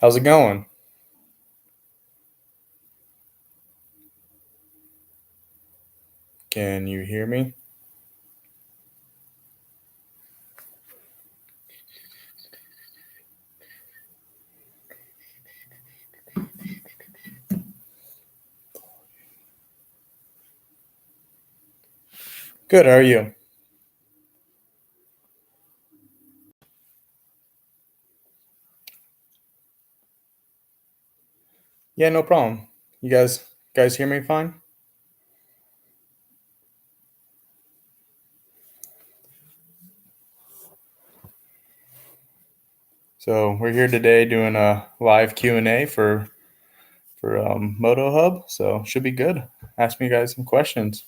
How's it going? Can you hear me? Good, how are you? Yeah, no problem. You guys hear me fine? So we're here today doing a live Q&A for MotoHub, so should be good. Ask me guys some questions.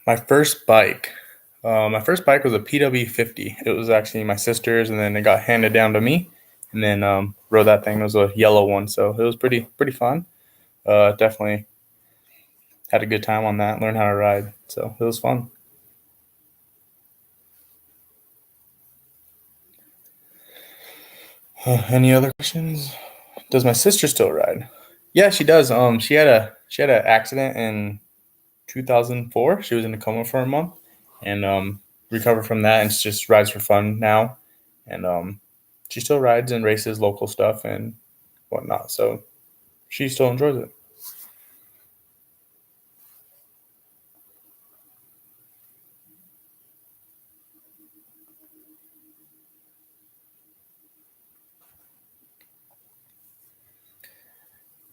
My first bike. My first bike was a PW50. It was actually my sister's, and then it got handed down to me. And then rode that thing. It was a yellow one, so it was pretty fun. Definitely had a good time on that. Learned how to ride, so it was fun. Any other questions? Does my sister still ride? Yeah, she does. She had an accident in 2004. She was in a coma for a month, and recovered from that, and just rides for fun now. And she still rides and races local stuff and whatnot. So she still enjoys it.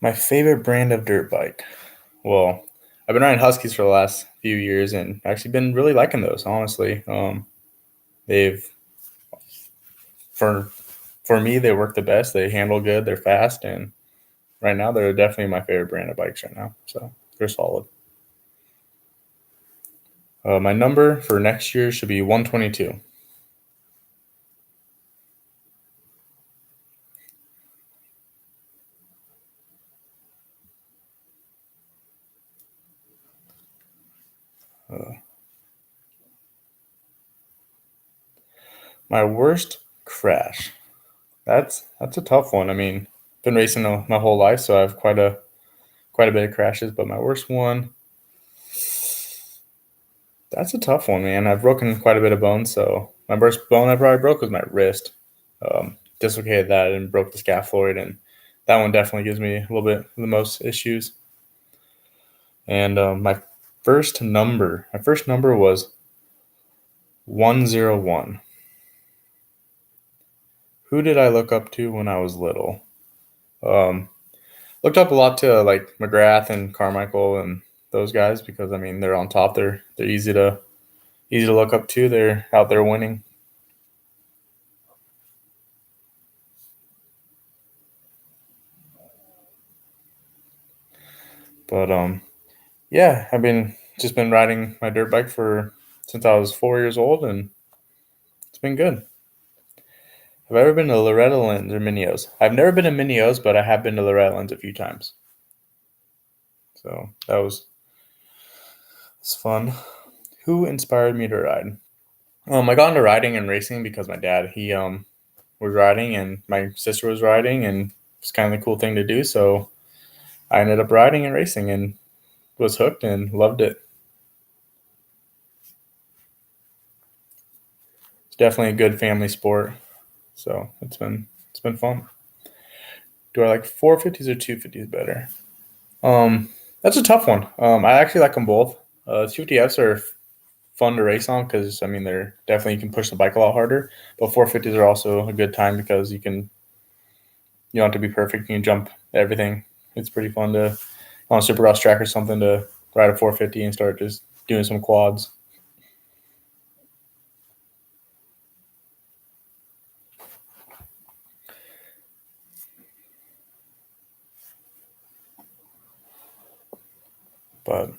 My favorite brand of dirt bike. Well, I've been riding Huskies for the last few years, and actually been really liking those. Honestly, they've for for me they work the best. They handle good. They're fast, and right now they're definitely my favorite brand of bikes right now. So they're solid. My number for next year should be 122. Uh, my worst crash. That's a tough one. I mean, been racing my whole life, so I have quite a bit of crashes. But my worst one, that's a tough one, man. I've broken quite a bit of bones. So my worst bone I probably broke was my wrist. Dislocated that and broke the scaphoid, and that one definitely gives me a little bit the most issues. And my first number was 101. Who did I look up to when I was little? Um, Looked up a lot to like McGrath and Carmichael and those guys because I mean they're on top. They're easy to look up to. They're out there winning. But yeah, I've been riding my dirt bike for since I was 4 years old, and it's been good. Have I ever been to Loretta Lynn's or Minios? I've never been to Minios, but I have been to Loretta Lynn's a few times. So was fun. Who inspired me to ride? I got into riding and racing because my dad he was riding and my sister was riding, and it's kind of the cool thing to do. So I ended up riding and racing and was hooked and loved it. It's definitely a good family sport. So it's been fun. Do I like 450s or 250s better? That's a tough one. I actually like them both. 250Fs are fun to race on because I mean they're definitely you can push the bike a lot harder. But 450s are also a good time because you don't have to be perfect. You can jump everything. It's pretty fun to on a supercross track or something to ride a 450 and start just doing some quads. But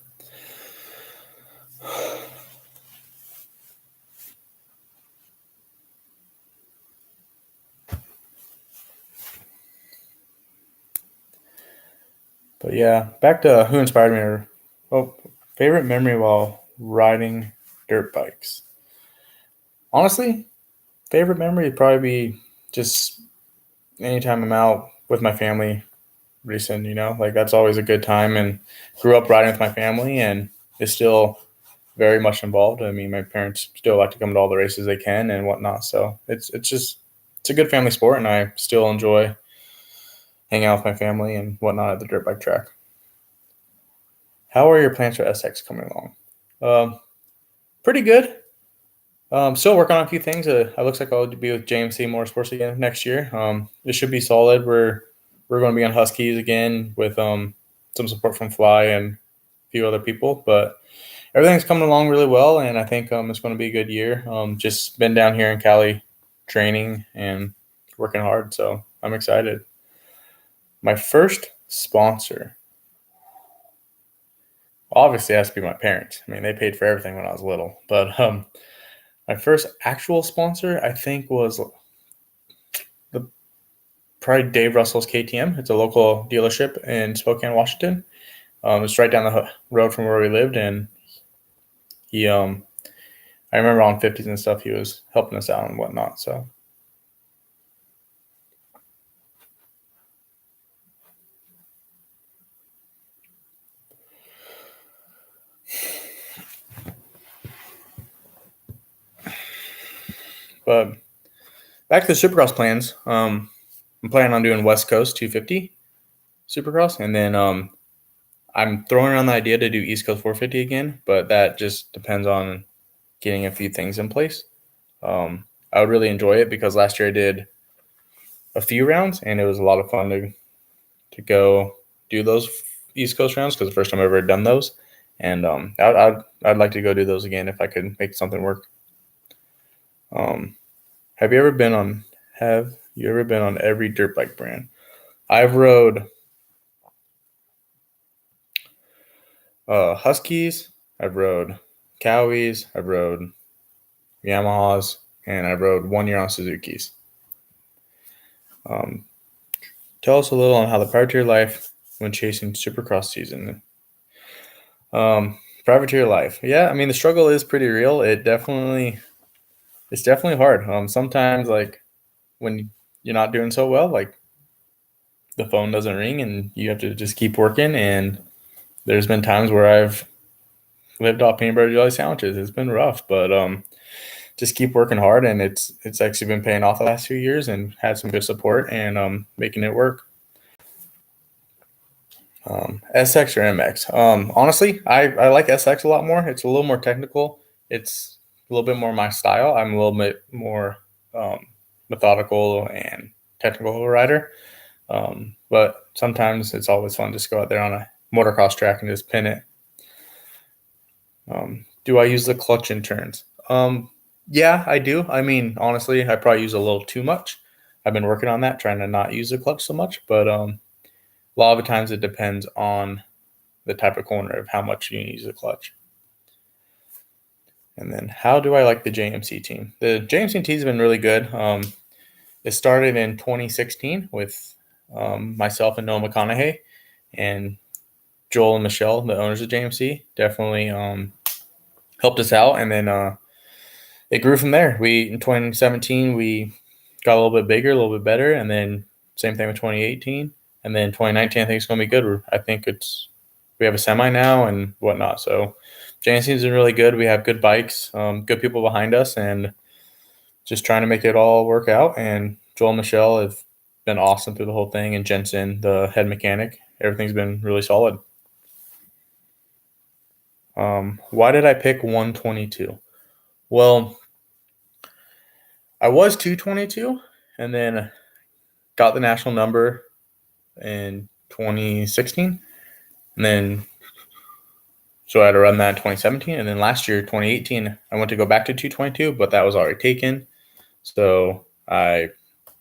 But yeah, back to who inspired me. Favorite memory while riding dirt bikes. Honestly, favorite memory would probably be just anytime I'm out with my family racing. Like that's always a good time. And grew up riding with my family, and is still very much involved. I mean, my parents still like to come to all the races they can and whatnot. So it's a good family sport, and I still enjoy hanging out with my family and whatnot at the dirt bike track. How are your plans for SX coming along? Um, Pretty good. Still working on a few things. It looks like I'll be with JMC Motorsports again next year. It should be solid. We're going to be on Huskies again with some support from Fly and a few other people, but everything's coming along really well, and I think it's going to be a good year. Just been down here in Cali training and working hard, so I'm excited. My first sponsor obviously has to be my parents. I mean, they paid for everything when I was little, but my first actual sponsor, I think, was the probably Dave Russell's KTM. It's a local dealership in Spokane, Washington. It's right down the road from where we lived, and he, I remember on 50s and stuff, he was helping us out and whatnot. So, but back to the Supercross plans. I'm planning on doing West Coast 250 Supercross, and then I'm throwing around the idea to do East Coast 450 again, but that just depends on getting a few things in place. I would really enjoy it because last year I did a few rounds, and it was a lot of fun to go do those East Coast rounds because the first time I've ever done those, and I'd like to go do those again if I could make something work. Um, have you ever been on Have you ever been on every dirt bike brand? I've rode Huskies, I've rode Cowies, I've rode Yamahas, and I've rode 1 year on Suzuki's. Um, Tell us a little on how the privateer life when chasing Supercross season. Privateer life, yeah. I mean, the struggle is pretty real. It's definitely hard. Sometimes like when you're not doing so well, like the phone doesn't ring, and you have to just keep working. And there's been times where I've lived off peanut butter jelly sandwiches. It's been rough, but just keep working hard, and it's actually been paying off the last few years, and had some good support, and making it work. SX or MX? Honestly, I like SX a lot more. It's a little more technical. It's a little bit more my style. I'm a little bit more methodical and technical rider. But sometimes it's always fun just to go out there on a motocross track and just pin it. Do I use the clutch in turns? Yeah, I do. I mean, honestly, I probably use a little too much. I've been working on that, trying to not use the clutch so much. But a lot of the times it depends on the type of corner of how much you use the clutch. And then how do I like the JMC team? The JMC team has been really good. It started in 2016 with myself and Noah McConaughey, and Joel and Michelle, the owners of JMC, definitely helped us out. And then it grew from there. In 2017 we got a little bit bigger, a little bit better, and then same thing with 2018, and then 2019 I think it's going to be good. I think we have a semi now and whatnot. So JMC's been really good. We have good bikes, good people behind us, and just trying to make it all work out. And Joel and Michelle have been awesome through the whole thing, and Jensen, the head mechanic, everything's been really solid. Why did I pick 122? Well, I was 222, and then got the national number in 2016, and then so I had to run that in 2017, and then last year, 2018, I went to go back to 222, but that was already taken, so I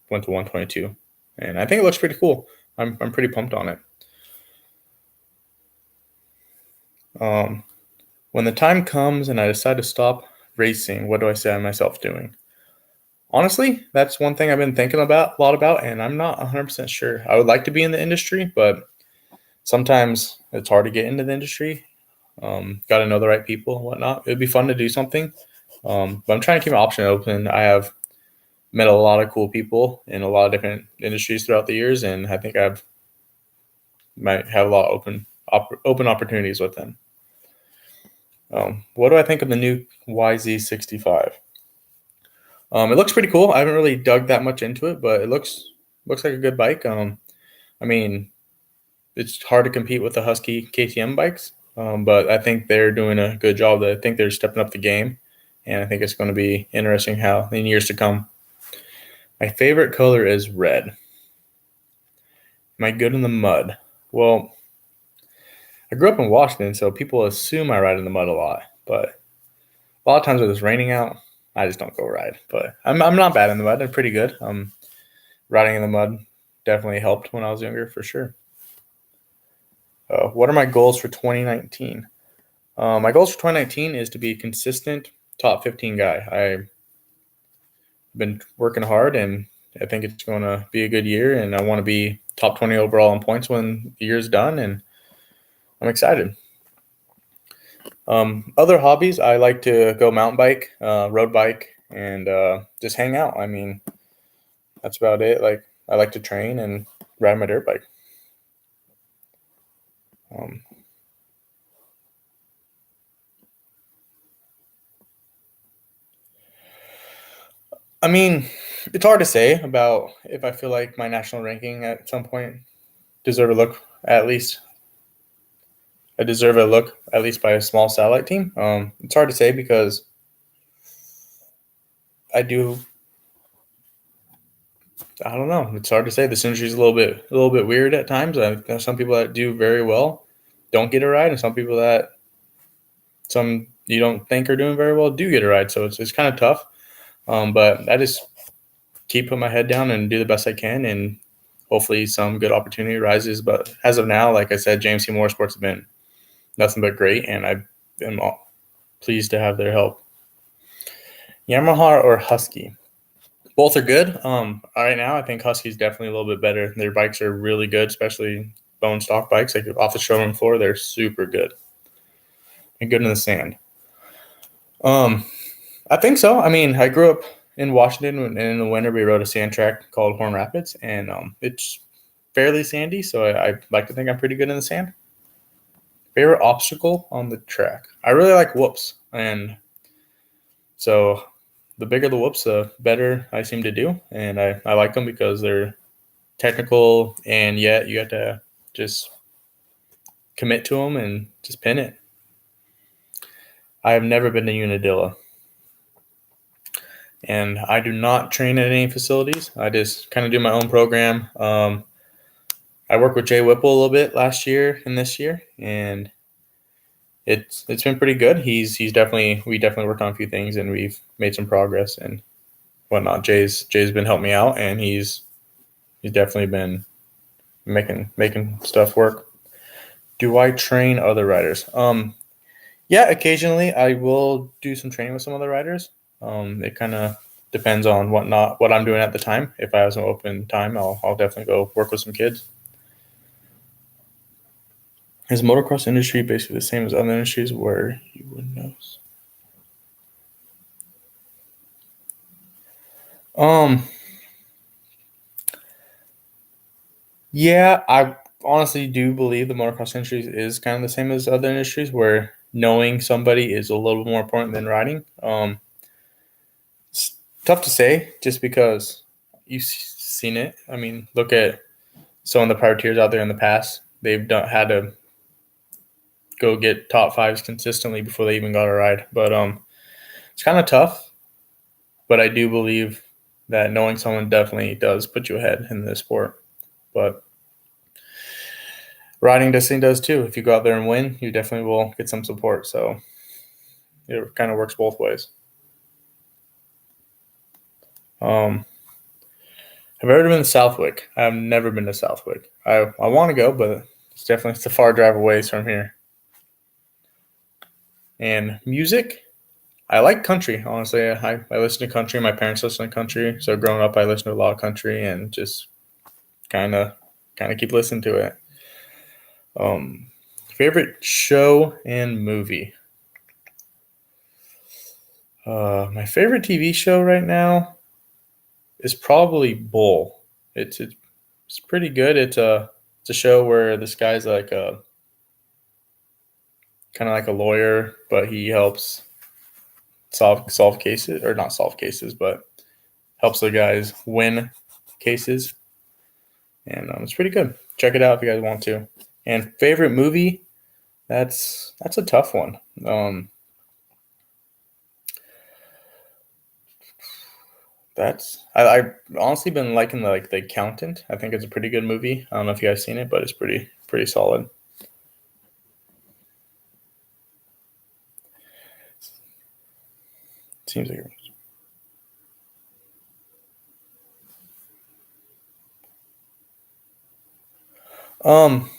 went to 122, and I think it looks pretty cool. I'm pretty pumped on it. When the time comes and I decide to stop racing, what do I see myself doing? Honestly, that's one thing I've been thinking about a lot about, and I'm not 100% sure. I would like to be in the industry, but sometimes it's hard to get into the industry. Got to know the right people and whatnot. It'd be fun to do something, but I'm trying to keep my option open. I have met a lot of cool people in a lot of different industries throughout the years, and I think I might have a lot of open opportunities with them. What do I think of the new YZ65? It looks pretty cool. I haven't really dug that much into it, but it looks like a good bike. I mean, it's hard to compete with the Husky KTM bikes, but I think they're doing a good job. I think they're stepping up the game, and I think it's going to be interesting how in years to come. My favorite color is red. Am I good in the mud? Well, I grew up in Washington, so people assume I ride in the mud a lot, but a lot of times when it's raining out, I just don't go ride. But I'm not bad in the mud. I'm pretty good. Riding in the mud definitely helped when I was younger, for sure. What are my goals for 2019? My goals for 2019 is to be a consistent top 15 guy. I've been working hard, and I think it's going to be a good year, and I want to be top 20 overall in points when the year's done, and I'm excited. Other hobbies, I like to go mountain bike, road bike, and just hang out. I mean, that's about it. Like, I like to train and ride my dirt bike. I mean, it's hard to say about if I feel like my national ranking at some point deserve a look at least. I deserve a look at least by a small satellite team. It's hard to say because I do. I don't know. It's hard to say. This industry is a little bit weird at times. There's some people that do very well don't get a ride, and some people that some you don't think are doing very well do get a ride. So it's kind of tough. But I just keep putting my head down and do the best I can, and hopefully some good opportunity rises. But as of now, like I said, James C. Motorsports have been nothing but great, and I am pleased to have their help. Yamaha or Husky? Both are good. Right now, I think Husky's definitely a little bit better. Their bikes are really good, especially bone stock bikes, like off the showroom floor. They're super good and good in the sand. I think so. I mean, I grew up in Washington, and in the winter we rode a sand track called Horn Rapids, and it's fairly sandy, so I like to think I'm pretty good in the sand. Favorite obstacle on the track? I really like whoops, and so the bigger the whoops, the better I seem to do, and I like them because they're technical, and yet you have to just commit to them and just pin it. I have never been to Unadilla, and I do not train at any facilities. I just kind of do my own program. I worked with Jay Whipple a little bit last year and this year, and it's been pretty good. We definitely worked on a few things, and we've made some progress and whatnot. Jay's been helping me out, and he's definitely been making stuff work. Do I train other riders? Yeah, occasionally I will do some training with some other riders. It kind of depends on what I'm doing at the time. If I have some open time, I'll definitely go work with some kids. Is motocross industry basically the same as other industries where you would know? Yeah, I honestly do believe the motocross industry is kind of the same as other industries where knowing somebody is a little more important than riding. It's tough to say just because you've seen it. I mean, look at some of the privateers out there in the past. They've had to go get top fives consistently before they even got a ride. But it's kind of tough. But I do believe that knowing someone definitely does put you ahead in the sport. But riding destiny does too. If you go out there and win, you definitely will get some support. So it kind of works both ways. Have I ever been to Southwick? I've never been to Southwick. I want to go, but it's a far drive away from here. And music, I like country. Honestly, I listen to country. My parents listen to country, so growing up, I listened to a lot of country and just kind of keep listening to it. Favorite show and movie. My favorite TV show right now is probably Bull. It's pretty good. It's a show where this guy's like a kind of like a lawyer, but he helps solve cases, or not solve cases, but helps the guys win cases, and it's pretty good. Check it out if you guys want to. And favorite movie, that's a tough one. I've honestly been liking the Accountant. I think it's a pretty good movie. I don't know if you guys seen it, but it's pretty solid. Seems like um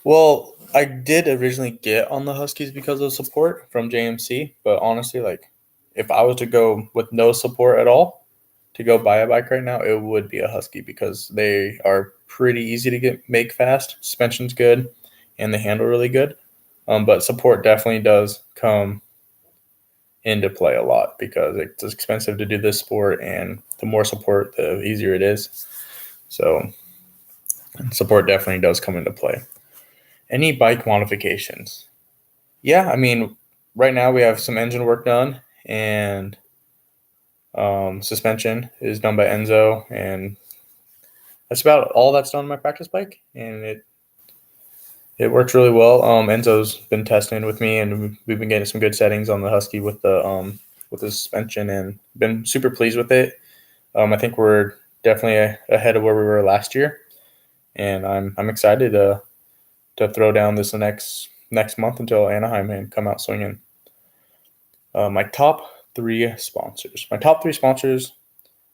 well, I did originally get on the Huskies because of support from JMC, but honestly, like if I was to go with no support at all to go buy a bike right now, it would be a Husky because they are pretty easy to make fast. Suspension's good, and they handle really good. But support definitely does come into play a lot because it's expensive to do this sport, and the more support, the easier it is. So support definitely does come into play. Any bike modifications? Yeah, I mean, right now we have some engine work done, and suspension is done by Enzo, and that's about all that's done on my practice bike, and it works really well. Enzo's been testing with me, and we've been getting some good settings on the Husky with the suspension, and been super pleased with it. I think we're definitely ahead of where we were last year, and I'm excited to throw down this next month until Anaheim and come out swinging. My top three sponsors. My top three sponsors.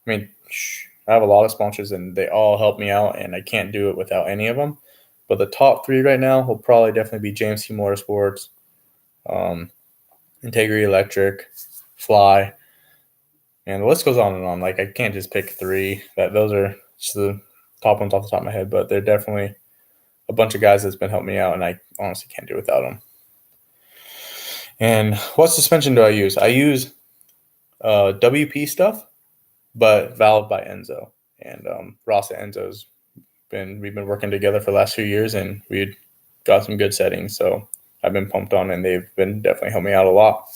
I mean, I have a lot of sponsors, and they all help me out, and I can't do it without any of them. But the top three right now will probably definitely be JMC Motorsports, um, Integrity Electric, Fly, and the list goes on and on. Like I can't just pick three. Those are just the top ones off the top of my head, but they're definitely a bunch of guys that's been helping me out, and I honestly can't do without them. And what suspension do I use? I use WP stuff, but valved by Enzo. And Ross at Enzo's we've been working together for the last few years, and we got some good settings. So I've been pumped on, and they've been definitely helping me out a lot.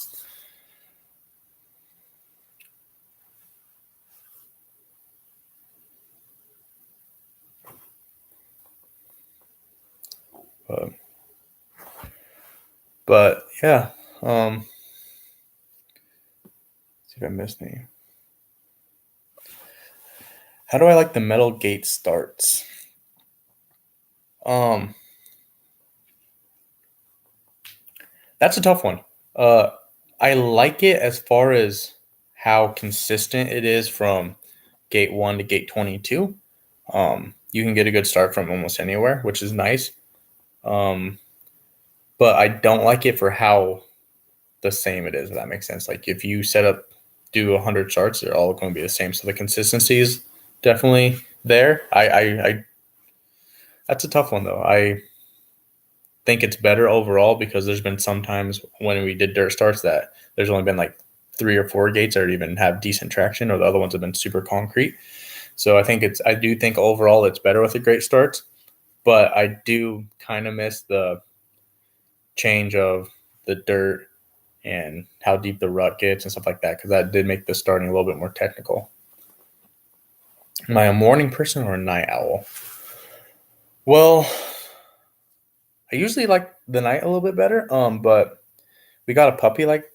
Uh, but yeah, see if I missed any. How do I like the metal gate starts? Um, that's a tough one. Uh, I like it as far as how consistent it is from gate 1 to gate 22. You can get a good start from almost anywhere, which is nice. Um, but I don't like it for how the same it is, if that makes sense. Like if you do 100 charts, they're all going to be the same. So the consistency is definitely there. I that's a tough one though. I think it's better overall because there's been some times when we did dirt starts that there's only been like 3 or 4 gates that even have decent traction, or the other ones have been super concrete. So I do think overall it's better with the great starts, but I do kind of miss the change of the dirt and how deep the rut gets and stuff like that, because that did make the starting a little bit more technical. Am I a morning person or a night owl? Well, I usually like the night a little bit better. But we got a puppy like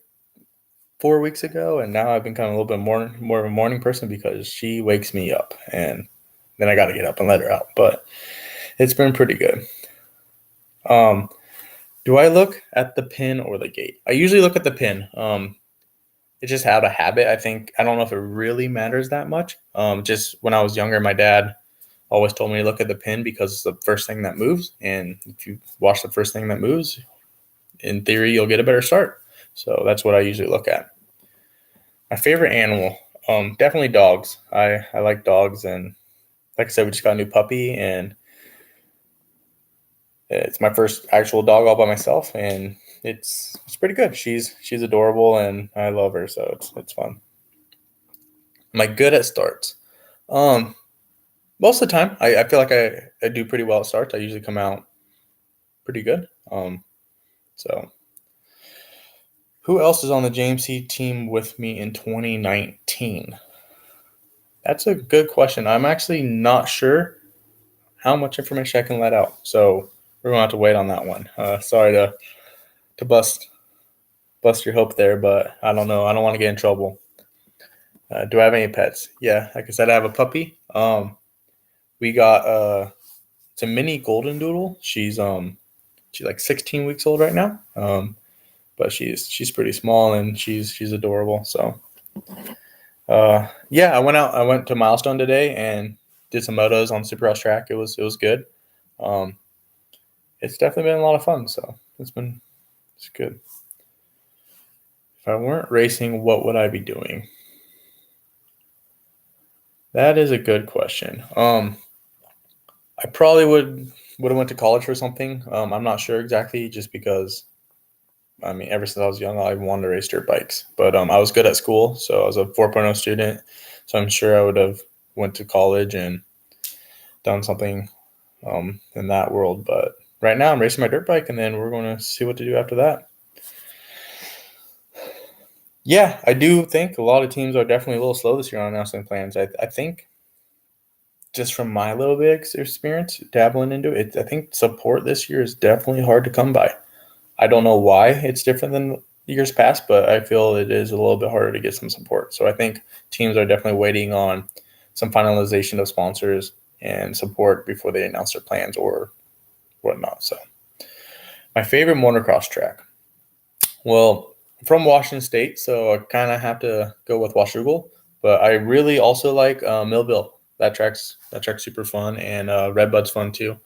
4 weeks ago, and now I've been kind of a little bit more of a morning person because she wakes me up, and then I got to get up and let her out. But it's been pretty good. Um, do I look at the pin or the gate? I usually look at the pin. It's just out of habit. I don't know if it really matters that much. Just when I was younger, my dad always told me to look at the pin because it's the first thing that moves. And if you watch the first thing that moves, in theory, you'll get a better start. So that's what I usually look at. My favorite animal, definitely dogs. I like dogs, and like I said, we just got a new puppy, and It's my first actual dog all by myself, and it's pretty good. She's adorable, and I love her, so it's fun. Am I good at starts? Um, Most of the time, I feel like I do pretty well at starts. I usually come out pretty good. So who else is on the JMC team with me in 2019? That's a good question. I'm actually not sure how much information I can let out, so we're gonna have to wait on that one. Sorry to bust your hope there, but I don't know. I don't want to get in trouble. Do I have any pets? Yeah, like I said, I have a puppy. We got it's a mini golden doodle. She's like 16 weeks old right now. But she's pretty small and she's adorable. So yeah, I went to Milestone today and did some motos on Supercross track. It was good. Um, it's definitely been a lot of fun. So it's good. If I weren't racing, what would I be doing? That is a good question. I probably would have went to college for something. I'm not sure exactly, just because I mean, ever since I was young, I wanted to race dirt bikes. But I was good at school, so I was a 4.0 student. So I'm sure I would have went to college and done something in that world. But right now, I'm racing my dirt bike, and then we're going to see what to do after that. Yeah, I do think a lot of teams are definitely a little slow this year on announcing plans. I think just from my little bit of experience dabbling into it, I think support this year is definitely hard to come by. I don't know why it's different than years past, but I feel it is a little bit harder to get some support. So I think teams are definitely waiting on some finalization of sponsors and support before they announce their plans or whatnot. So my favorite motocross track. Well, I'm from Washington State, so I kind of have to go with Washougal, but I really also like Millville. That track's super fun, and Redbud's fun too.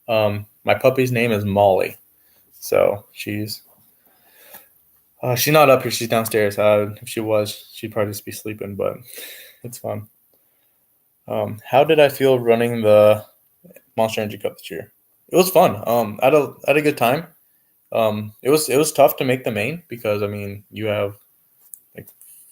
My puppy's name is Molly, so she's not up here. She's downstairs. If she was, she'd probably just be sleeping, but it's fun. How did I feel running the Monster Energy Cup this year? It was fun. I had a good time. It was tough to make the main because, I mean, you have like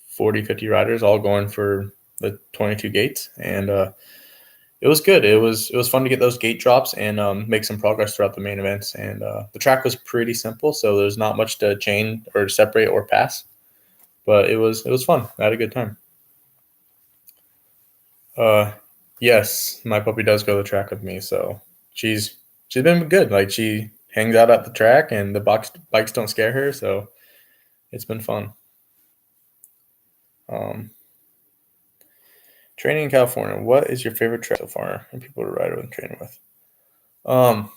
40, 50 riders all going for the 22 gates, and it was good. It was fun to get those gate drops and make some progress throughout the main events. And the track was pretty simple, so there's not much to chain or separate or pass. But it was fun. I had a good time. Uh, yes, my puppy does go to the track with me, so she's she's been good. Like, she hangs out at the track, and the bikes don't scare her, so it's been fun. Um, Training in California. What is your favorite track so far and people to ride with and train with? Um,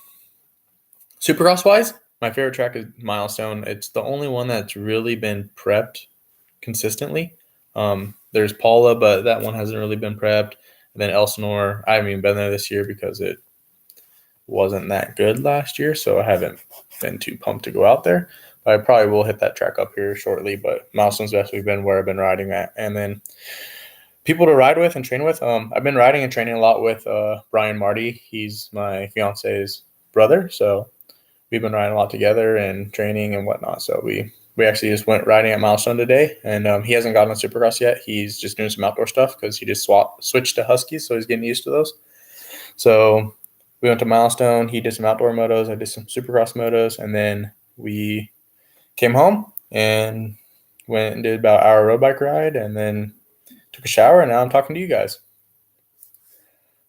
Supercross wise, my favorite track is Milestone. It's the only one that's really been prepped consistently. There's Paula, but that one hasn't really been prepped. And then Elsinore, I haven't even been there this year because it wasn't that good last year, so I haven't been too pumped to go out there. But I probably will hit that track up here shortly. But Milestone's definitely been where I've been riding at. And then people to ride with and train with. I've been riding and training a lot with Brian Marty. He's my fiance's brother, so we've been riding a lot together and training and whatnot. So we actually just went riding at Milestone today, and he hasn't gotten on Supercross yet. He's just doing some outdoor stuff because he just switched to Huskies, so he's getting used to those. So we went to Milestone. He did some outdoor motos. I did some Supercross motos, and then we came home and went and did about an hour road bike ride, and then took a shower, and now I'm talking to you guys.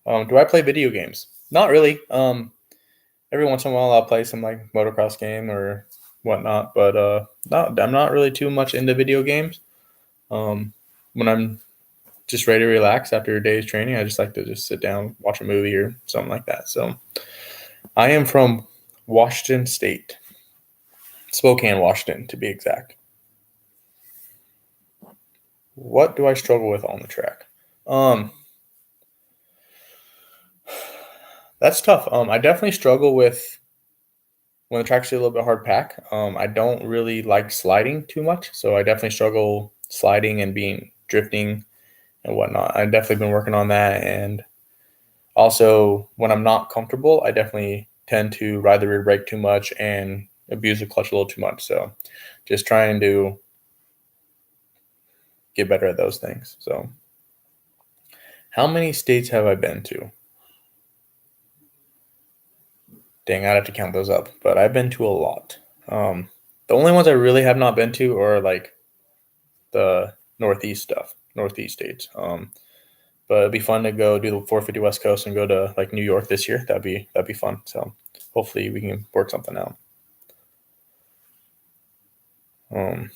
Do I play video games? Not really. Every once in a while I'll play some like motocross game or whatnot, but I'm not really too much into video games. When I'm just ready to relax after a day's training, I just like to just sit down, watch a movie or something like that. So I am from Washington State, Spokane, Washington, to be exact. What do I struggle with on the track? Um, that's tough. I definitely struggle with when the track's a little bit hard pack. I don't really like sliding too much, so I definitely struggle sliding and being drifting and whatnot. I've definitely been working on that, and also when I'm not comfortable, I definitely tend to ride the rear brake too much and abuse the clutch a little too much. So just trying to get better at those things. So how many states have I been to? Dang, I'd have to count those up, but I've been to a lot. The only ones I really have not been to are like the Northeast states. But it'd be fun to go do the 450 West Coast and go to like New York this year. That'd be fun. So hopefully we can work something out. Um,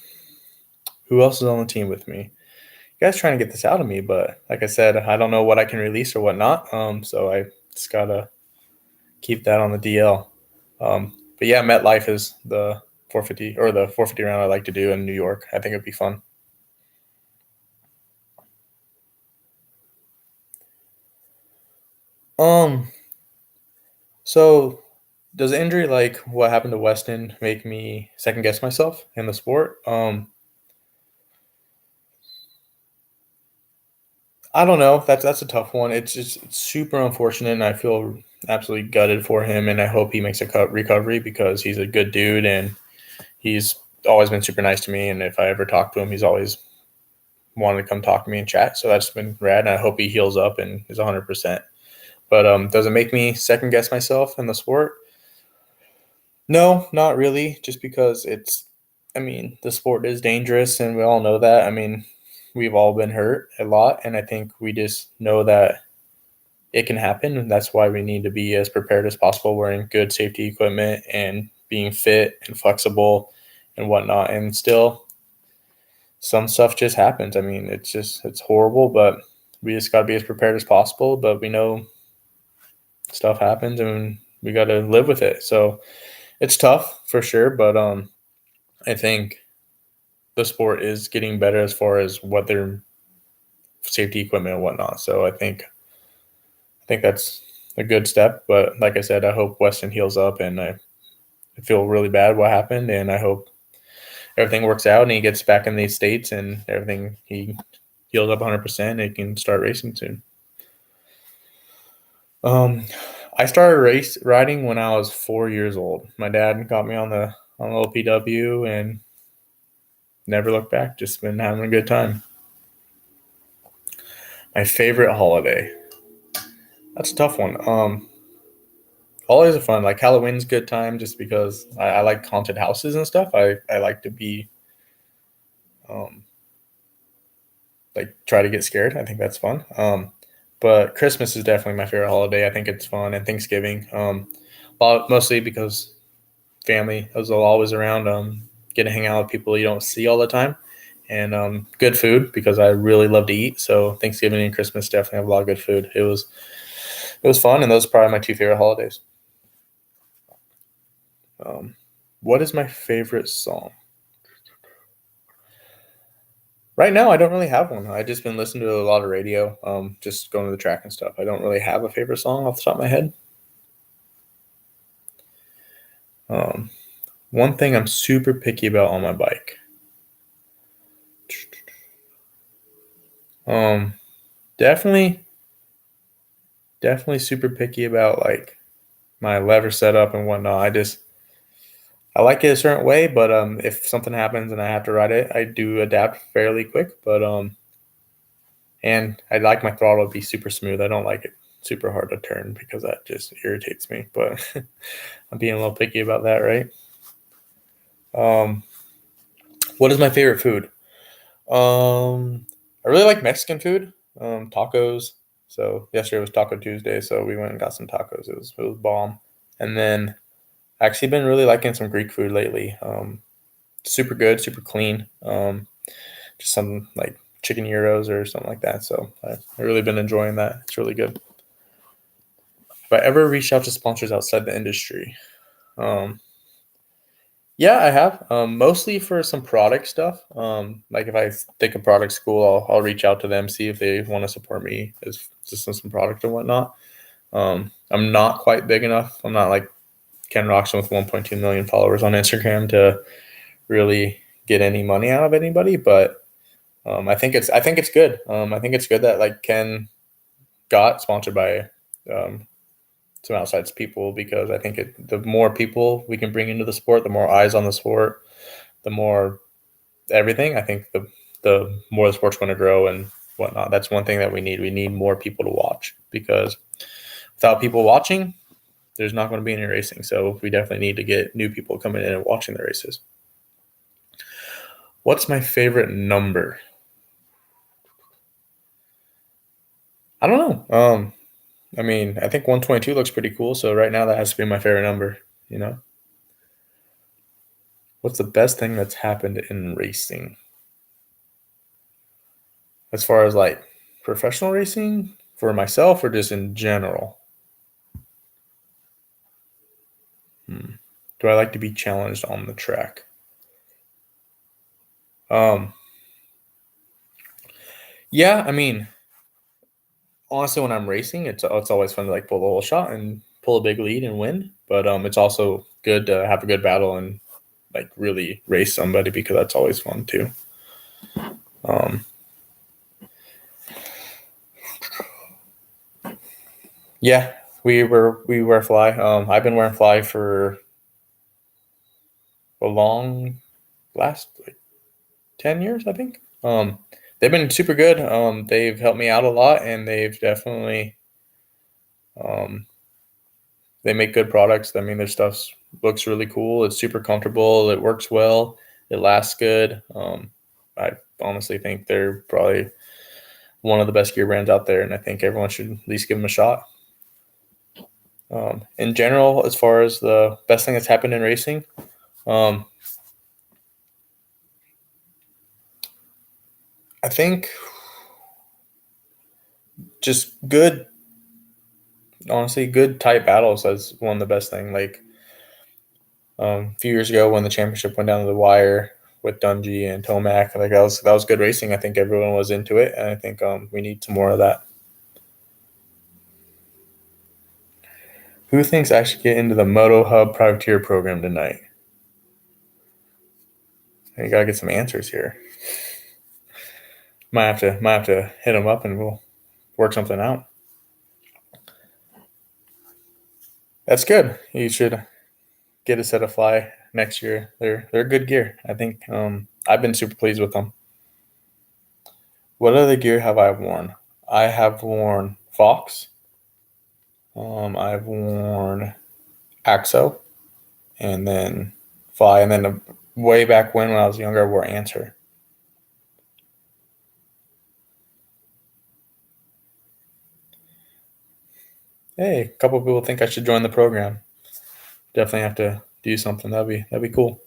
who else is on the team with me? You guys trying to get this out of me, but like I said, I don't know what I can release or what not. So I just gotta keep that on the DL. But yeah, MetLife is the 450 or the 450 round I like to do in New York. I think it'd be fun. Um, so does injury like what happened to Weston make me second guess myself in the sport? I don't know. That's a tough one. It's super unfortunate, and I feel absolutely gutted for him. And I hope he makes a recovery because he's a good dude, and he's always been super nice to me. And if I ever talk to him, he's always wanted to come talk to me and chat. So that's been rad, and I hope he heals up and is 100%. But does it make me second guess myself in the sport? No, not really. Just because I mean, the sport is dangerous, and we all know that. I mean, we've all been hurt a lot, and I think we just know that it can happen, and that's why we need to be as prepared as possible, wearing good safety equipment and being fit and flexible and whatnot. And still, some stuff just happens. I mean, it's horrible, but we just got to be as prepared as possible. But we know stuff happens, and we got to live with it. So it's tough for sure, but I think the sport is getting better as far as what their safety equipment and whatnot. So I think that's a good step. But like I said, I hope Weston heals up, and I feel really bad what happened, and I hope everything works out and he gets back in these states and everything he heals up 100% and he can start racing soon. I started race riding when I was 4 years old. My dad got me on the little PW and never looked back. Just been having a good time. My favorite holiday. That's a tough one. Holidays are fun. Like Halloween's a good time just because I like haunted houses and stuff. I like to be um, like try to get scared. I think that's fun. But Christmas is definitely my favorite holiday. I think it's fun, and Thanksgiving. Mostly because family is always around. Get to hang out with people you don't see all the time, and good food because I really love to eat. So Thanksgiving and Christmas definitely have a lot of good food. It was fun, and those are probably my two favorite holidays. Um, what is my favorite song? Right now, I don't really have one. I just been listening to a lot of radio, just going to the track and stuff. I don't really have a favorite song off the top of my head. Um, one thing I'm super picky about on my bike. Um, definitely, definitely super picky about like my lever setup and whatnot. I like it a certain way, but if something happens and I have to ride it, I do adapt fairly quick. But and I like my throttle to be super smooth. I don't like it super hard to turn because that just irritates me. But I'm being a little picky about that, right? Um, what is my favorite food? I really like Mexican food, tacos. So yesterday was Taco Tuesday, so we went and got some tacos. It was bomb. And then I actually been really liking some Greek food lately. Super good, super clean. Just some like chicken gyros or something like that. So I really been enjoying that. It's really good. If I ever reached out to sponsors outside the industry, um, yeah, I have. Mostly for some product stuff. Like if I think a product school, I'll reach out to them, see if they want to support me as just some product and whatnot. I'm not quite big enough. I'm not like Ken Roxon with 1.2 million followers on Instagram to really get any money out of anybody, but I think it's good. I think it's good that like Ken got sponsored by um, some outside people, because I think the more people we can bring into the sport, the more eyes on the sport, the more everything. I think the more the sport's going to grow and whatnot. That's one thing that we need. We need more people to watch, because without people watching, there's not going to be any racing. So we definitely need to get new people coming in and watching the races. What's my favorite number? I don't know. I mean, I think 122 looks pretty cool. So right now that has to be my favorite number, you know? What's the best thing that's happened in racing? As far as like professional racing for myself, or just in general? Do I like to be challenged on the track? Um, yeah, I mean, honestly, when I'm racing, it's always fun to like pull the whole shot and pull a big lead and win. But it's also good to have a good battle and like really race somebody, because that's always fun too. Um, yeah, we wear fly. I've been wearing fly for a long last like 10 years, I think. They've been super good. They've helped me out a lot, and they've definitely um, they make good products. I mean, their stuff looks really cool. It's super comfortable. It works well. It lasts good. I honestly think they're probably one of the best gear brands out there, and I think everyone should at least give them a shot. In general, as far as the best thing that's happened in racing, um, I think just good, honestly, good tight battles is one of the best thing. Like a few years ago when the championship went down to the wire with Dungey and Tomac, like that was good racing. I think everyone was into it, and I think we need some more of that. Who thinks I should get into the MotoHub privateer program tonight? You gotta get some answers here. Might have to hit them up and we'll work something out. That's good. You should get a set of fly next year. They're good gear. I think I've been super pleased with them. What other gear have I worn? I have worn Fox. I've worn Axo, and then Fly, and then way back when I was younger, I wore Answer. Hey, a couple of people think I should join the program. Definitely have to do something. That'd be cool.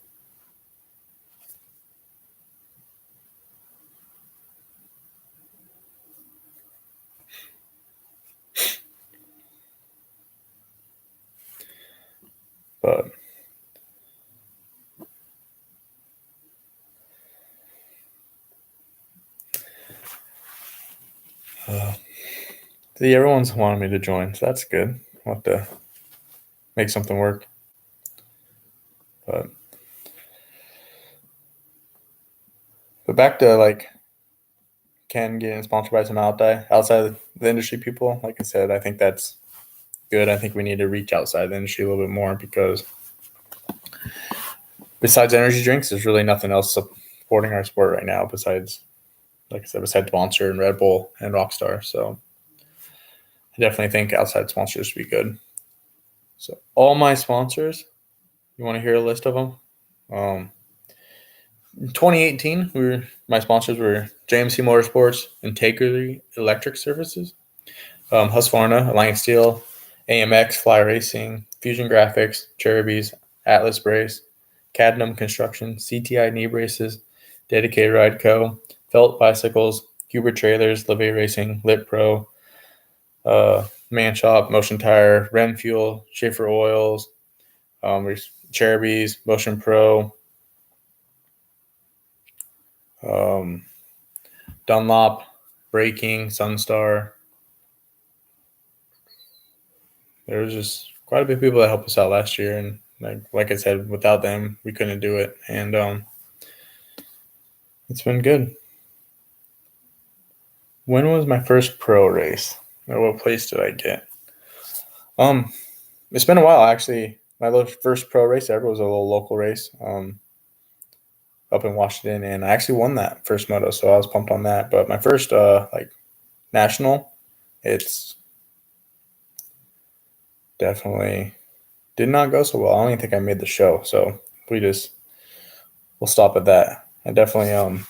But uh, see, everyone's wanting me to join, so that's good. I'll have to make something work. But back to like Ken getting sponsored by some outside the industry people. Like I said, I think that's good. I think we need to reach outside the industry a little bit more, because besides energy drinks, there's really nothing else supporting our sport right now besides, like I said, besides Monster and Red Bull and Rockstar. So I definitely think outside sponsors would be good. So all my sponsors, you want to hear a list of them? In 2018, my sponsors were JMC Motorsports, Integrity Electric Services, Husqvarna, Alliance Steel, AMX, Fly Racing, Fusion Graphics, Cherubies, Atlas Brace, Cadnam Construction, CTI Knee Braces, Dedicated Ride Co., Felt Bicycles, Huber Trailers, Levay Racing, Lit Pro, Man Shop, Motion Tire, Ren Fuel, Schaefer Oils, Cherubies, Motion Pro, um, Dunlop, Braking, Sunstar. There was just quite a bit of people that helped us out last year, and like I said, without them, we couldn't do it. And it's been good. When was my first pro race? Or what place did I get? It's been a while actually. My first pro race ever was a little local race up in Washington, and I actually won that first moto, so I was pumped on that. But my first like national, it's definitely did not go so well. I don't even think I made the show, so we'll stop at that. I definitely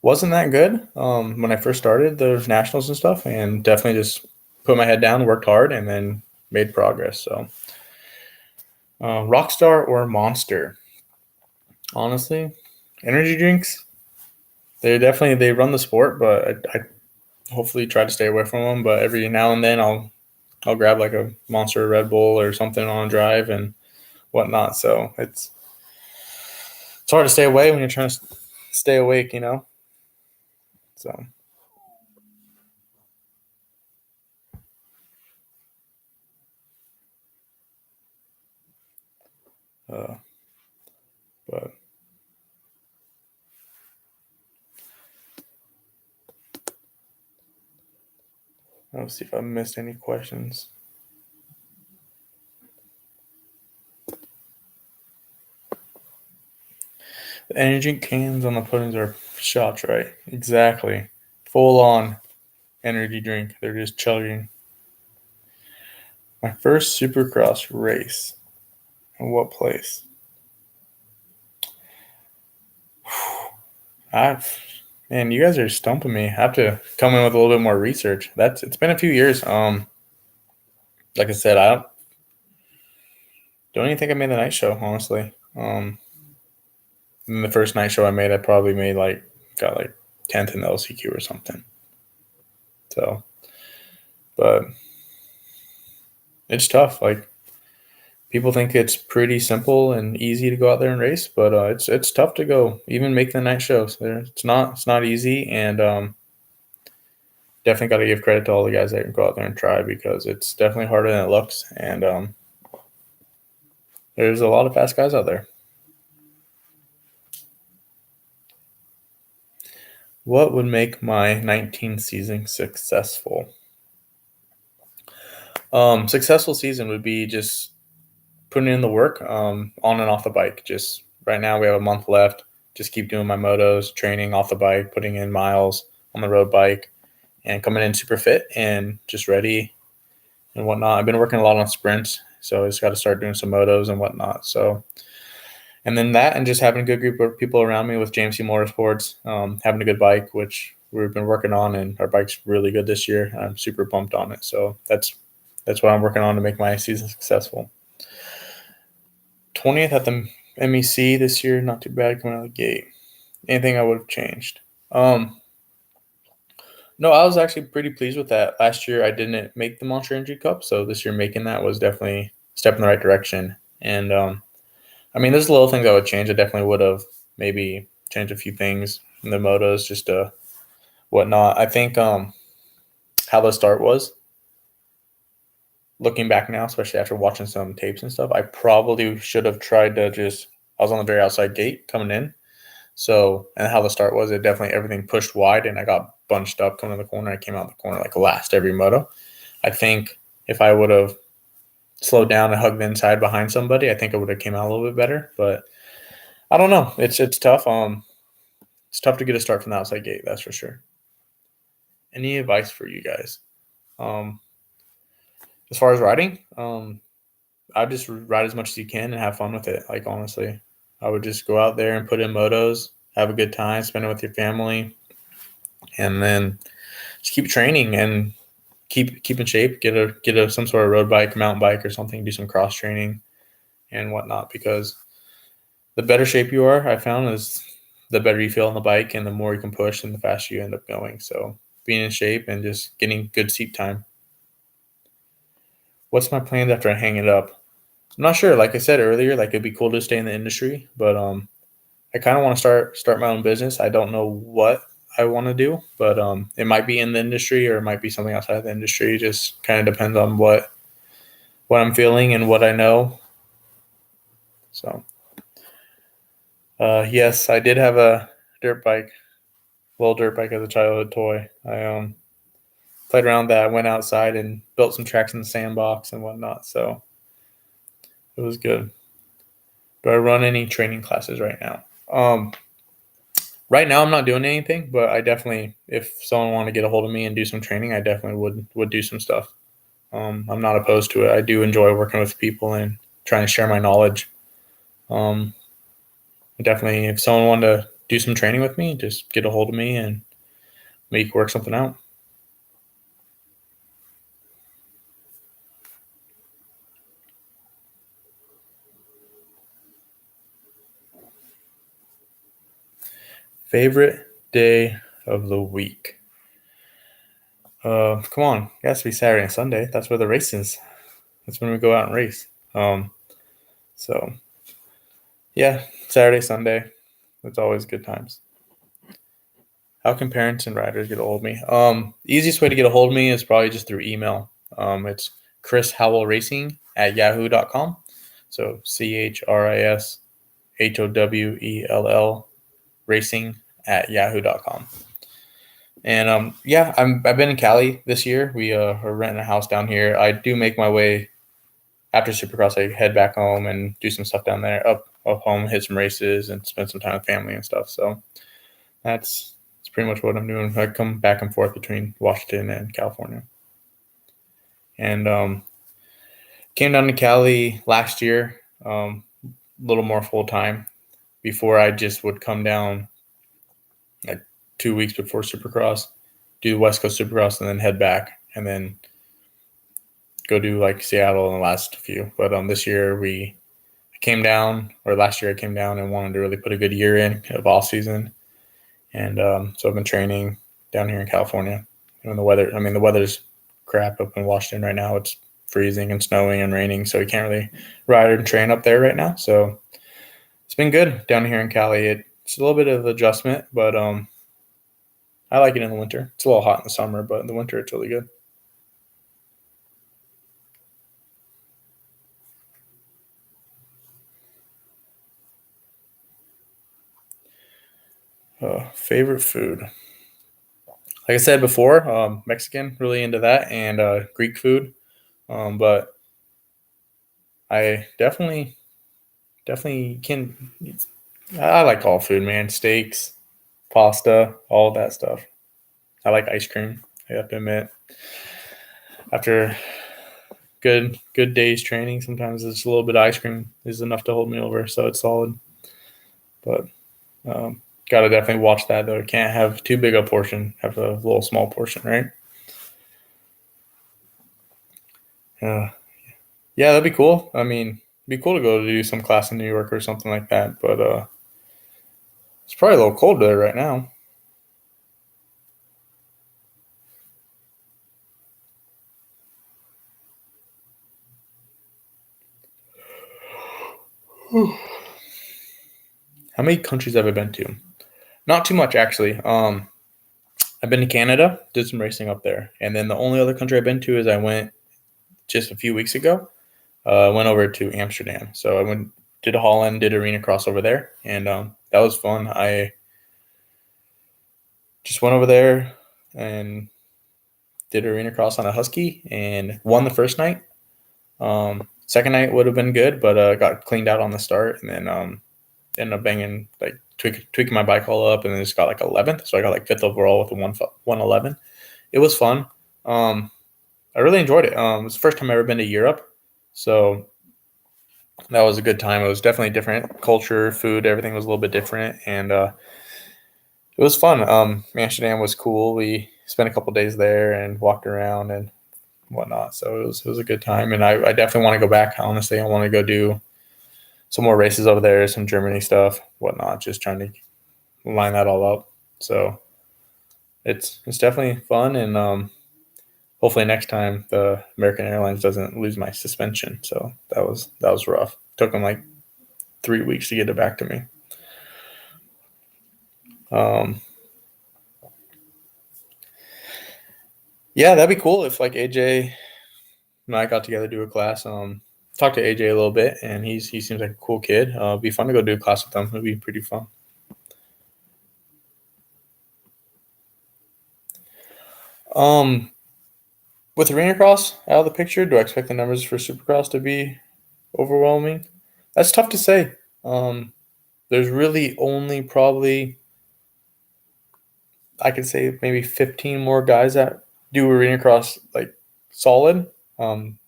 wasn't that good when I first started the nationals and stuff, and definitely just put my head down, worked hard, and then made progress. So, Rockstar or Monster? Honestly, energy drinks. They run the sport, but I hopefully try to stay away from them. But every now and then I'll grab like a Monster Red Bull or something on a drive and whatnot. So it's hard to stay away when you're trying to stay awake, you know. So, uh, but let's see if I missed any questions. The energy cans on the puddings are shots, right? Exactly. Full on energy drink. They're just chugging. My first Supercross race. In what place? I've Man, you guys are stumping me. I have to come in with a little bit more research. It's been a few years. Like I said, I don't even think I made the night show, honestly. And the first night show I made, I probably got like 10th in the LCQ or something. So, but it's tough. Like people think it's pretty simple and easy to go out there and race, but it's tough to go even make the night shows. It's not easy, and definitely got to give credit to all the guys that can go out there and try because it's definitely harder than it looks, and there's a lot of fast guys out there. What would make my 19 season successful? Successful season would be just putting in the work on and off the bike. Just right now, we have a month left. Just keep doing my motos, training off the bike, putting in miles on the road bike, and coming in super fit and just ready and whatnot. I've been working a lot on sprints, so I just got to start doing some motos and whatnot. So, and then that, and just having a good group of people around me with JMC Motorsports, having a good bike, which we've been working on, and our bike's really good this year. I'm super pumped on it. So that's what I'm working on to make my season successful. 20th at the MEC this year, not too bad coming out of the gate. Anything I would have changed? No, I was actually pretty pleased with that. Last year I didn't make the Monster Energy Cup, so this year making that was definitely a step in the right direction. And I mean, there's little things I would change. I definitely would have maybe changed a few things in the motos, just whatnot. I think how the start was. Looking back now, especially after watching some tapes and stuff, I probably should have tried to just. I was on the very outside gate coming in, so and how the start was, it definitely everything pushed wide, and I got bunched up coming to the corner. I came out the corner like last every moto. I think if I would have slowed down and hugged the inside behind somebody, I think it would have came out a little bit better. But I don't know. It's tough. It's tough to get a start from the outside gate. That's for sure. Any advice for you guys? Um, as far as riding, I just ride as much as you can and have fun with it. Like honestly, I would just go out there and put in motos, have a good time, spend it with your family, and then just keep training and keep in shape. Get a some sort of road bike, mountain bike, or something. Do some cross training and whatnot. Because the better shape you are, I found, is the better you feel on the bike, and the more you can push, and the faster you end up going. So being in shape and just getting good seat time. What's my plans after I hang it up? I'm not sure. Like I said earlier, like it'd be cool to stay in the industry, but I kind of want to start my own business. I don't know what I want to do, but it might be in the industry or it might be something outside of the industry. It just kind of depends on what I'm feeling and what I know. So, yes, I did have a dirt bike, little dirt bike as a childhood toy. I played around that. Went outside and built some tracks in the sandbox and whatnot. So it was good. Do I run any training classes right now? Right now, I'm not doing anything, but I definitely, if someone wanted to get a hold of me and do some training, I definitely would do some stuff. I'm not opposed to it. I do enjoy working with people and trying to share my knowledge. Um, Definitely, if someone wanted to do some training with me, just get a hold of me and make work something out. Favorite day of the week? Come on, it has to be Saturday and Sunday. That's where the race is. That's when we go out and race. Um, so yeah, Saturday, Sunday. It's always good times. How can parents and riders get a hold of me? Easiest way to get a hold of me is probably just through email. It's Chris Howell Racing at yahoo.com. So ChrisHowell racing at yahoo.com. And yeah, I've been in Cali this year. We are renting a house down here. I do make my way after Supercross. I head back home and do some stuff down there. Up home, hit some races, and spend some time with family and stuff. So that's pretty much what I'm doing. I come back and forth between Washington and California, and came down to Cali last year, a little more full time. Before I just would come down like 2 weeks before Supercross, do West Coast Supercross, and then head back, and then go do like Seattle in the last few. But this year last year I came down and wanted to really put a good year in of off season, and so I've been training down here in California. And the weather's crap up in Washington right now. It's freezing and snowing and raining, so you can't really ride and train up there right now. So it's been good down here in Cali. It's a little bit of adjustment, but I like it in the winter. It's a little hot in the summer, but in the winter it's really good. Favorite food? Like I said before, Mexican, really into that, and Greek food. But I definitely can. I like all food, man. Steaks, pasta, all of that stuff. I like ice cream. I have to admit, after good days training, sometimes it's a little bit of ice cream is enough to hold me over, so it's solid. But gotta definitely watch that though. Can't have too big a portion. Have a little small portion, right? Yeah, yeah, that'd be cool. I mean, it'd be cool to go to do some class in New York or something like that. But it's probably a little cold there right now. How many countries have I been to? Not too much actually. I've been to Canada, did some racing up there, and then the only other country I've been to is I went just a few weeks ago. I went over to Amsterdam, so I went did Holland, did arena cross over there, and that was fun. I just went over there and did arena cross on a Husky and won the first night. Second night would have been good, but got cleaned out on the start, and then ended up banging like tweaking my bike all up, and then just got like 11th. So I got like 5th overall with a 111. It was fun. I really enjoyed it. It was the first time I've ever been to Europe, so that was a good time. It was definitely different culture, food, everything was a little bit different, and it was fun. Amsterdam was cool. We spent a couple days there and walked around and whatnot. So it was a good time, and I definitely want to go back. Honestly, I want to go do some more races over there, some Germany stuff, whatnot. Just trying to line that all up. So it's definitely fun, and hopefully next time the American Airlines doesn't lose my suspension. So that was rough. Took them like 3 weeks to get it back to me. Um, yeah, that'd be cool if like AJ and I got together to do a class. Talked to AJ a little bit, and he seems like a cool kid. It'd be fun to go do a class with him. It'd be pretty fun. Um, With arena cross out of the picture, do I expect the numbers for supercross to be overwhelming? That's tough to say. There's really only probably, I could say, maybe 15 more guys that do arena cross like solid. Um,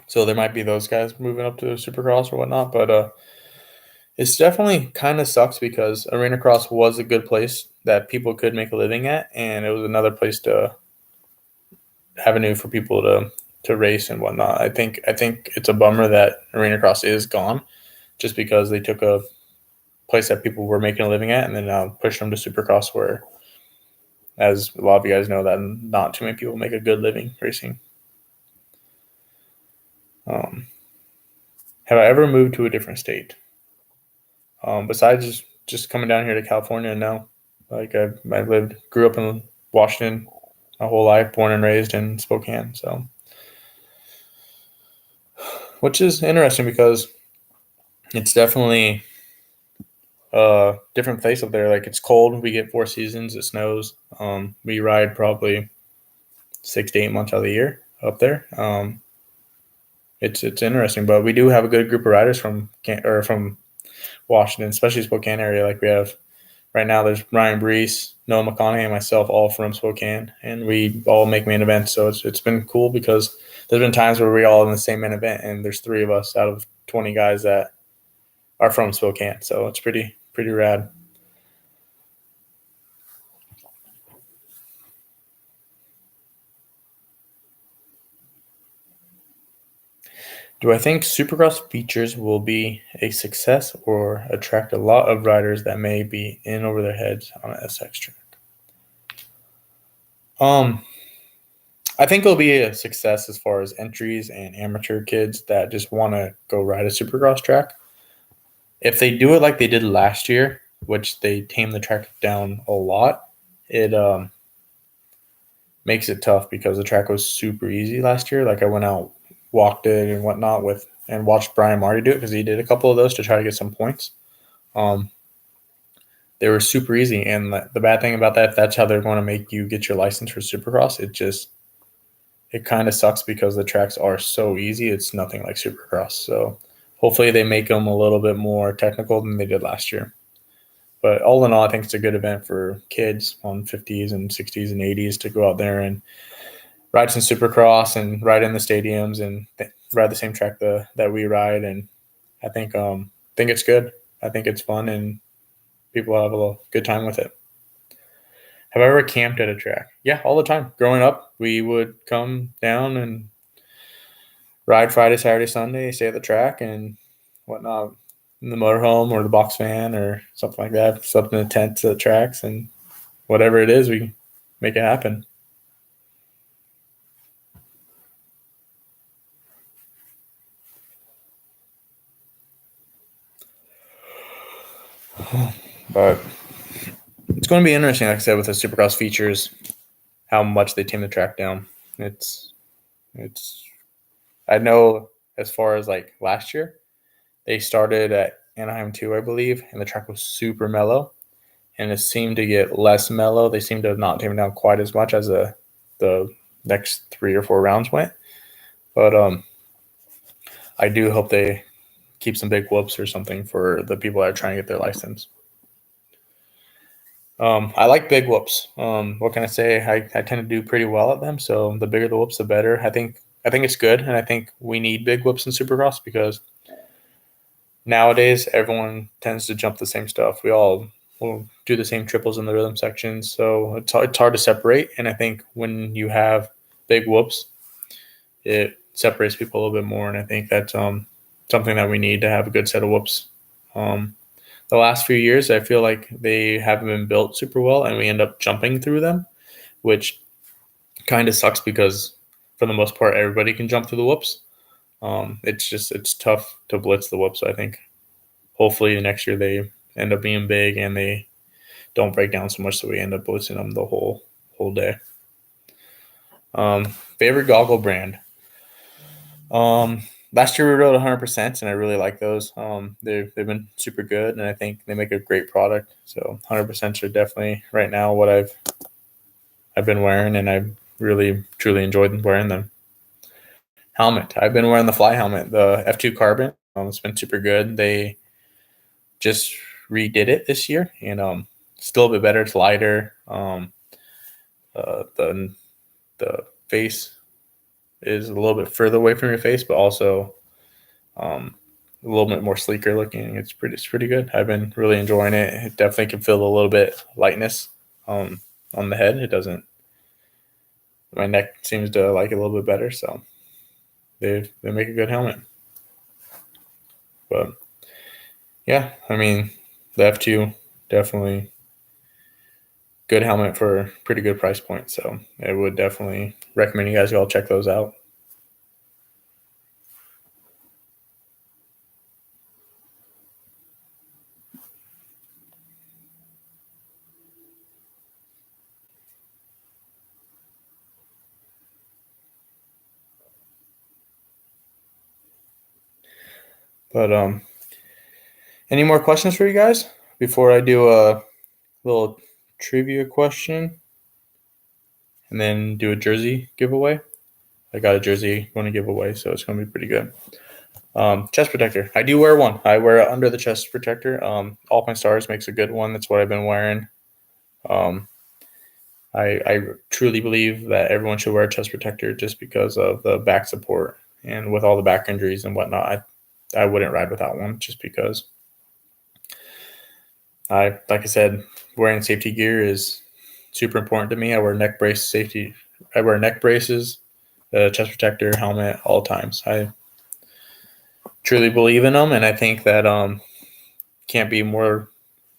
so there might be those guys moving up to supercross or whatnot, but it's definitely kind of sucks because arena cross was a good place that people could make a living at, and it was another place to avenue for people to race and whatnot. I think it's a bummer that arena cross is gone, just because they took a place that people were making a living at and then pushed them to supercross, where, as a lot of you guys know, that not too many people make a good living racing. Um, have I ever moved to a different state? Besides just coming down here to California, no. Like I grew up in Washington my whole life, born and raised in Spokane. So, which is interesting because it's definitely a different place up there. Like, it's cold. We get 4 seasons. It snows. We ride probably 6 to 8 months out of the year up there. It's interesting, but we do have a good group of riders from Washington, especially Spokane area. Like, we have right now, there's Ryan Brees, Noah McConaughey, and myself, all from Spokane, and we all make main events. So it's been cool because there's been times where we all in the same main event, and there's 3 of us out of 20 guys that are from Spokane. So it's pretty rad. Do I think Supercross features will be a success or attract a lot of riders that may be in over their heads on an SX track? Um, I think it'll be a success as far as entries and amateur kids that just want to go ride a Supercross track. If they do it like they did last year, which they tamed the track down a lot, it makes it tough because the track was super easy last year. Like, I went out, walked it and whatnot and watched Brian Marty do it because he did a couple of those to try to get some points. Um, they were super easy, and the bad thing about that, if that's how they're going to make you get your license for Supercross, it kind of sucks because the tracks are so easy. It's nothing like Supercross. So hopefully they make them a little bit more technical than they did last year. But all in all, I think it's a good event for kids on 50s and 60s and 80s to go out there and ride some Supercross and ride in the stadiums and ride the same track that we ride. And I think it's good. I think it's fun and people have a good time with it. Have I ever camped at a track? Yeah, all the time. Growing up, we would come down and ride Friday, Saturday, Sunday, stay at the track and whatnot, in the motorhome or the box van or something like that. Slept in a tent at the tracks, and whatever it is, we make it happen. But it's going to be interesting, like I said, with the Supercross features, how much they tame the track down. It's I know, as far as like last year, they started at Anaheim 2, I believe, and the track was super mellow, and it seemed to get less mellow. They seemed to have not taken down quite as much as the next 3 or 4 rounds went. But I do hope they keep some big whoops or something for the people that are trying to get their license. I like big whoops. What can I say? I tend to do pretty well at them. So the bigger the whoops, the better. I think it's good, and I think we need big whoops in Supercross because nowadays everyone tends to jump the same stuff. We all will do the same triples in the rhythm sections, so it's hard to separate. And I think when you have big whoops, it separates people a little bit more. And I think that's something that we need to have a good set of whoops. Um, the last few years, I feel like they haven't been built super well, and we end up jumping through them, which kind of sucks because for the most part, everybody can jump through the whoops. It's tough to blitz the whoops. I think hopefully next year they end up being big and they don't break down so much, so we end up blitzing them the whole day. Favorite goggle brand. Last year we rode 100%, and I really like those. They've been super good, and I think they make a great product. So 100% are definitely right now what I've been wearing, and really truly enjoyed wearing them. Helmet. I've been wearing the Fly helmet, the F2 Carbon. It's been super good. They just redid it this year, and still a bit better. It's lighter. The face is a little bit further away from your face, but also a little bit more sleeker looking. It's pretty good. I've been really enjoying it. It definitely can feel a little bit lightness on the head. It doesn't. My neck seems to like it a little bit better, so they make a good helmet. But yeah, I mean, the F2 definitely good helmet for a pretty good price point. So I would definitely recommend you guys all check those out. But any more questions for you guys before I do a little trivia question and then do a jersey giveaway? I got a jersey going to give away, so it's going to be pretty good. Chest protector. I do wear one. I wear it under the chest protector. Alpine Stars makes a good one. That's what I've been wearing. Um, I truly believe that everyone should wear a chest protector just because of the back support. And with all the back injuries and whatnot, I wouldn't ride without one just because like I said, wearing safety gear is super important to me. I wear neck braces, chest protector, helmet, all times. I truly believe in them, and I think that can't be more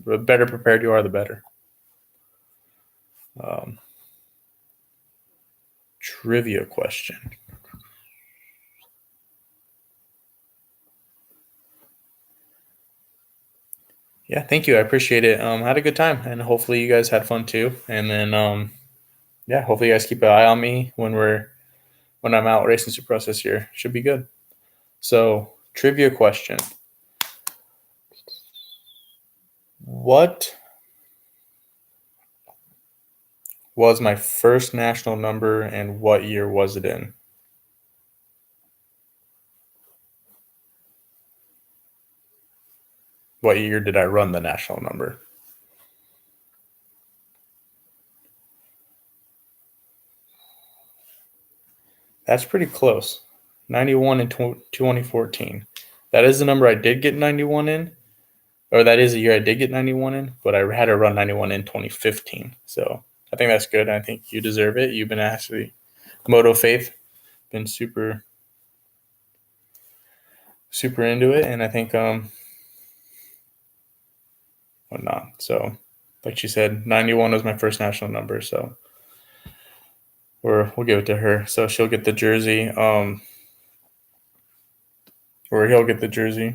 the better prepared you are, the better. Um, Trivia question. Yeah, thank you. I appreciate it. I had a good time, and hopefully you guys had fun too. And then, yeah, hopefully you guys keep an eye on me when I'm out racing Supercross this year. Should be good. So, trivia question: what was my first national number, and what year was it in? What year did I run the national number? That's pretty close. 91 in 2014. That is the number I did get 91 in, or that is the year I did get 91 in, but I had to run 91 in 2015. So I think that's good. I think you deserve it. You've been actually, Moto Faith, been super into it, and I think whatnot. So, like she said, 91 was my first national number, so we'll give it to her. So she'll get the jersey, or he'll get the jersey,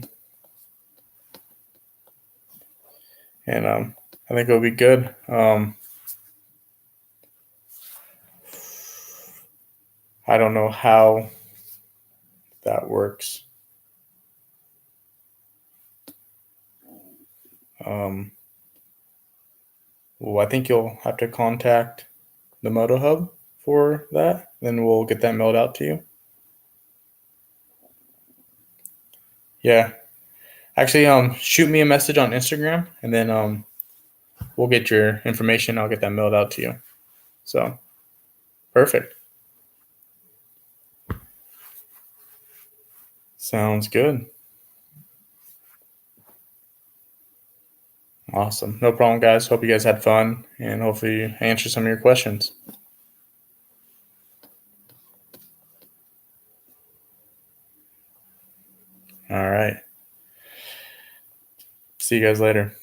and I think it'll be good. I don't know how that works. Um, well, I think you'll have to contact the MotoHub for that. Then we'll get that mailed out to you. Yeah. Actually, shoot me a message on Instagram, and then we'll get your information. I'll get that mailed out to you. So, perfect. Sounds good. Awesome. No problem, guys. Hope you guys had fun, and hopefully answer some of your questions. All right. See you guys later.